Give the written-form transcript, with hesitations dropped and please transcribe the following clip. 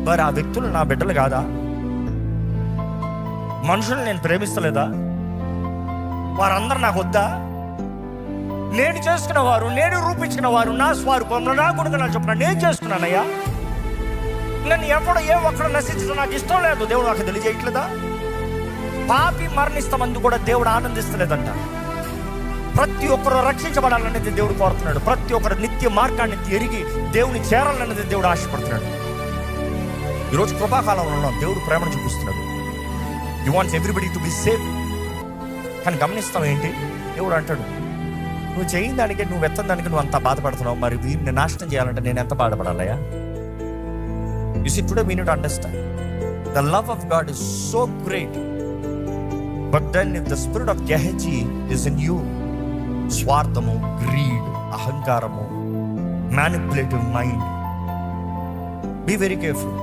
మరి ఆ వ్యక్తులు నా బిడ్డలు కాదా? మనుషులు నేను ప్రేమిస్తలేదా? వారందరూ నాకు వద్దా? నేను చేసుకున్న వారు, నేను రూపించిన వారు నా స్వరూపంలో నా కొడుకు చెప్పిన నేను చేసుకున్నానయ్యా. నన్ను ఎవడో ఏ ఒక్కడు నశించడం నాకు ఇష్టం లేదు. దేవుడు నాకు తెలియజేయట్లేదా? పాపి మరణిస్తామందు కూడా దేవుడు ఆనందిస్తలేదంట. ప్రతి ఒక్కరు రక్షించబడాలనేది దేవుడు కోరుతున్నాడు. ప్రతి ఒక్కరు నిత్య మార్గాన్ని ఎరిగి దేవుని చేరాలనేది దేవుడు ఆశపడుతున్నాడు. ఈరోజు కృపాకాలంలో ఉన్నాం. దేవుడు ప్రేమను చూపిస్తున్నాడు. You wants everybody to be safe. కానీ గమనిస్తాం ఏంటి? దేవుడు అంటాడు, నువ్వు చేయని దానికి, నువ్వు ఎత్తని దానికి నువ్వు అంత బాధపడుతున్నావు, మరి వీరిని నాశనం చేయాలంటే నేను ఎంత బాధపడాలయ్యా? You see, today we need to understand the love of God is so great. But then if the spirit of Gehazi is in you, స్వార్థము, గ్రీడ్, అహంకారము, manipulative mind, be very careful.